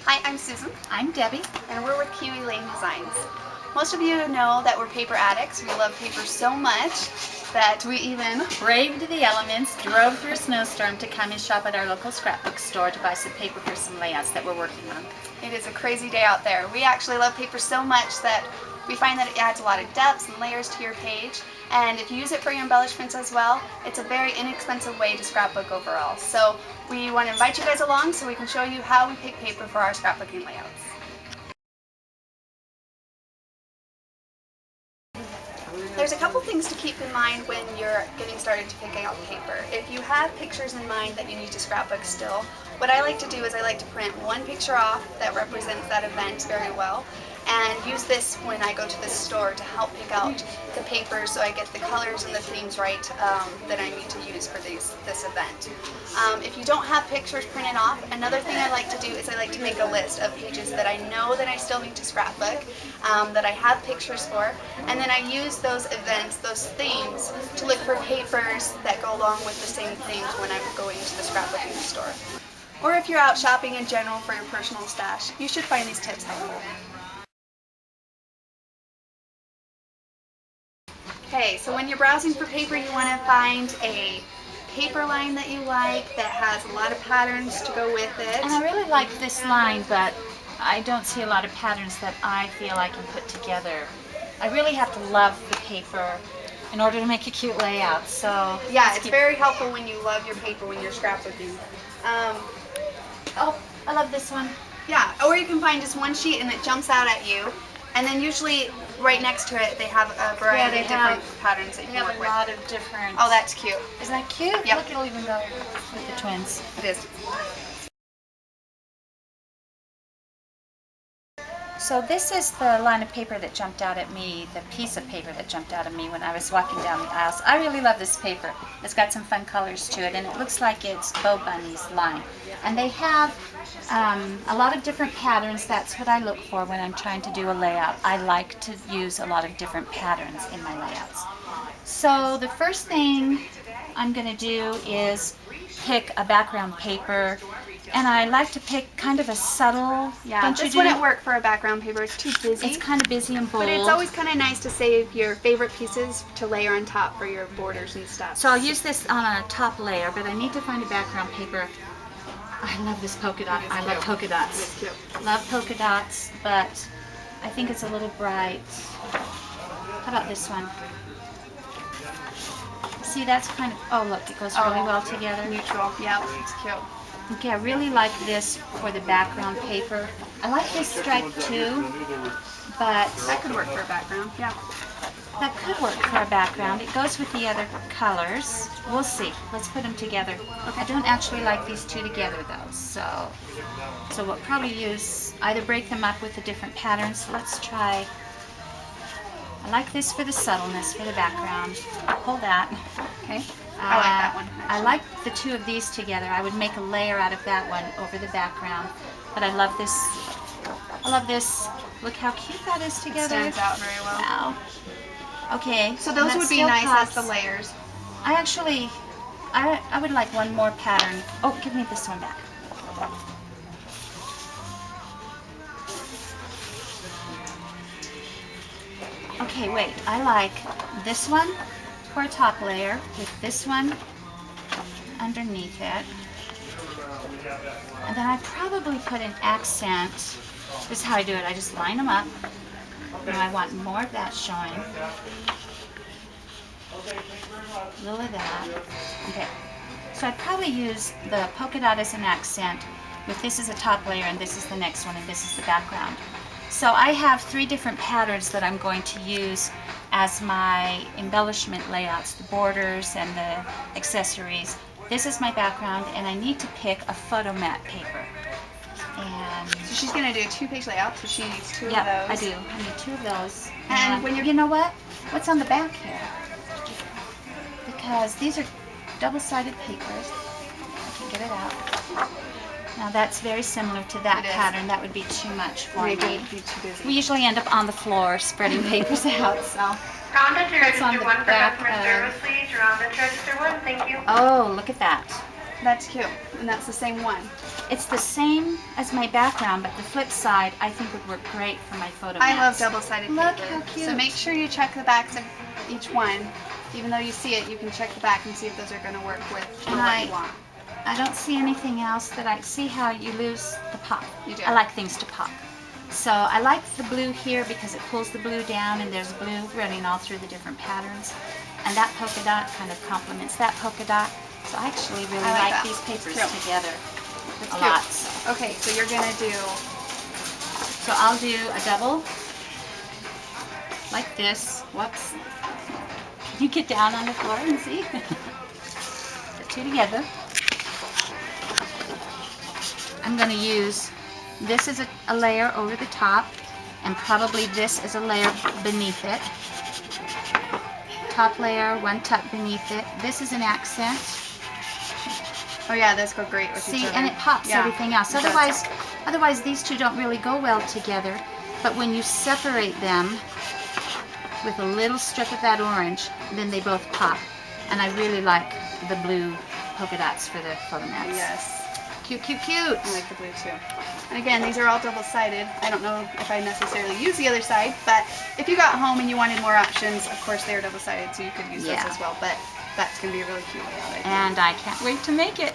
Hi, I'm Susan. I'm Debbie. And we're with Kiwi Designs. Most of you know that we're paper addicts. We love paper so much that we even braved the elements, drove through a snowstorm to come and shop at our local scrapbook store to buy some paper for some layouts that we're working on. It is a crazy day out there. We actually love paper so much that we find that it adds a lot of depth and layers to your page. And if you use it for your embellishments as well, it's a very inexpensive way to scrapbook overall. So we want to invite you guys along so we can show you how we pick paper for our scrapbooking layouts. There's a couple things to keep in mind when you're getting started to pick out paper. If you have pictures in mind that you need to scrapbook still, what I like to do is I like to print one picture off that represents that event very well, and use this when I go to the store to help pick out the paper so I get the colors and the themes right that I need to use for this event. If you don't have pictures printed off, another thing I like to do is I like to make a list of pages that I know that I still need to scrapbook, that I have pictures for, and then I use those events, those themes, to look for papers that go along with the same themes when I'm going to the scrapbooking store. Or if you're out shopping in general for your personal stash, you should find these tips helpful. Okay, so when you're browsing for paper, you want to find a paper line that you like that has a lot of patterns to go with it. And I really like this line, but I don't see a lot of patterns that I feel I can put together. I really have to love the paper in order to make a cute layout. So yeah, it's very helpful when you love your paper when you're scrapbooking. Oh, I love this one. Yeah, or you can find just one sheet and it jumps out at you. And then usually right next to it they have a variety of different patterns that you can work with. They have a lot of different... Oh, that's cute. Isn't that cute? Yep. Look, it'll even go with the twins. It is. So this is the line of paper that jumped out at me, the piece of paper that jumped out at me when I was walking down the aisles. I really love this paper. It's got some fun colors to it, and it looks like it's Bo Bunny's line. And they have a lot of different patterns. That's what I look for when I'm trying to do a layout. I like to use a lot of different patterns in my layouts. So the first thing I'm going to do is pick a background paper. And I like to pick kind of a subtle. Yeah, this wouldn't work for a background paper. It's too busy. It's kind of busy and bold. But it's always kind of nice to save your favorite pieces to layer on top for your borders and stuff. So I'll use this on a top layer, but I need to find a background paper. I love this polka dot. I love polka dots. It's cute. Love polka dots, but I think it's a little bright. How about this one? See, that's kind of, oh look, it goes really well together. Neutral, yeah, it's cute. Okay, I really like this for the background paper. I like this stripe too, but that could work for a background. Yeah, that could work for a background. It goes with the other colors. We'll see. Let's put them together. Okay. I don't actually like these two together though, so we'll probably use either break them up with the different patterns. Let's try. I like this for the subtleness for the background. Hold that. Okay. I like that one. I like the two of these together. I would make a layer out of that one over the background. But I love this. I love this. Look how cute that is together. It stands out very well. Wow. Okay. So those would be nice as the layers. I would like one more pattern. Oh, give me this one back. Okay, wait. I like this one for a top layer with this one underneath it. And then I probably put an accent. This is how I do it. I just line them up. Now I want more of that showing. A little of that. Okay. So I'd probably use the polka dot as an accent with this as a top layer and this is the next one and this is the background. So I have 3 different patterns that I'm going to use as my embellishment layouts, the borders and the accessories. This is my background and I need to pick a photo mat paper. And so she's going to do a 2-page layout, so she needs 2 of those. Yeah, I do. I need 2 of those. And when you know what? What's on the back here? Because these are double-sided papers. I can get it out. Now that's very similar to that pattern. That would be too much for me. Maybe it'd be too busy. We usually end up on the floor spreading papers out. So. Round to register 1 for customer service, please. Round to register 1, thank you. Oh, look at that. That's cute, and that's the same one. It's the same as my background, but the flip side I think would work great for my photo I love mats. double-sided paper. Look how cute. So make sure you check the backs of each one. Even though you see it, you can check the back and see if those are going to work with And what you want. I don't see anything else that I see how you lose the pop. You do. I like things to pop. So I like the blue here because it pulls the blue down and there's blue running all through the different patterns. And that polka dot kind of complements that polka dot. So I actually really I like that. these papers Cute. together That's a cute. lot. Okay, so you're going to do... So I'll do a double like this. Whoops. Can you get down on the floor and see? The two together. I'm going to use this as a layer over the top and probably this as a layer beneath it. Top layer, one tuck beneath it. This is an accent. Oh yeah, those go great with each See, other. and it pops Yeah, everything else. it does. Otherwise these two don't really go well together. But when you separate them with a little strip of that orange, then they both pop. And I really like the blue polka dots for the photo mats. Yes. Cute, cute, cute. I like the blue too. And again, these are all double-sided. I don't know if I necessarily use the other side, but if you got home and you wanted more options, of course they're double-sided, so you could use Yeah. those as well. But that's going to be a really cute layout, I think. And I can't wait to make it.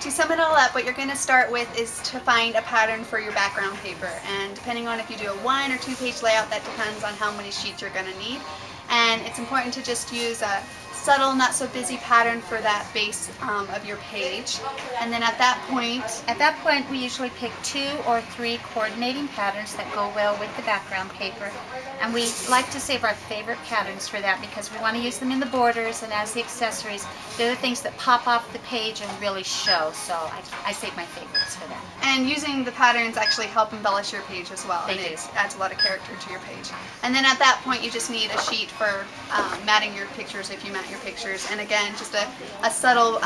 To sum it all up, what you're going to start with is to find a pattern for your background paper. And depending on if you do a 1 or 2 page layout, that depends on how many sheets you're going to need. And it's important to just use a subtle, not so busy pattern for that base of your page. And then at that point, We usually pick 2 or 3 coordinating patterns that go well with the background paper. And we like to save our favorite patterns for that because we want to use them in the borders and as the accessories. They're the things that pop off the page and really show. So I save my favorites for that. And using the patterns actually help embellish your page as well. They and do. it adds a lot of character to your page. And then at that point, you just need a sheet for matting your pictures if you mat your pictures. And again, just a subtle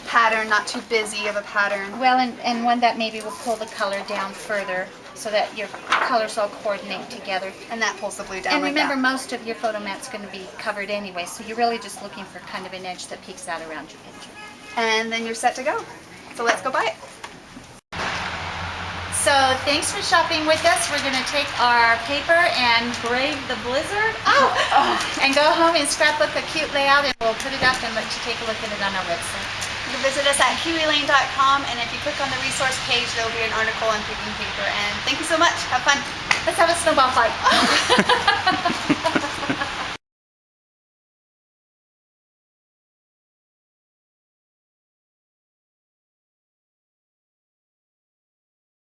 pattern, not too busy of a pattern. Well, and one that maybe will pull the color down further so that your colors all coordinate together. And that pulls the blue down And like remember, that. most of your photo mat's going to be covered anyway, so you're really just looking for kind of an edge that peeks out around your picture. And then you're set to go. So let's go buy it. So thanks for shopping with us. We're going to take our paper and brave the blizzard and go home and scrapbook a cute layout, and we'll put it up and let you take a look at it on our website. You can visit us at kiwilane.com, and if you click on the resource page, there will be an article on picking paper. And thank you so much. Have fun. Let's have a snowball fight.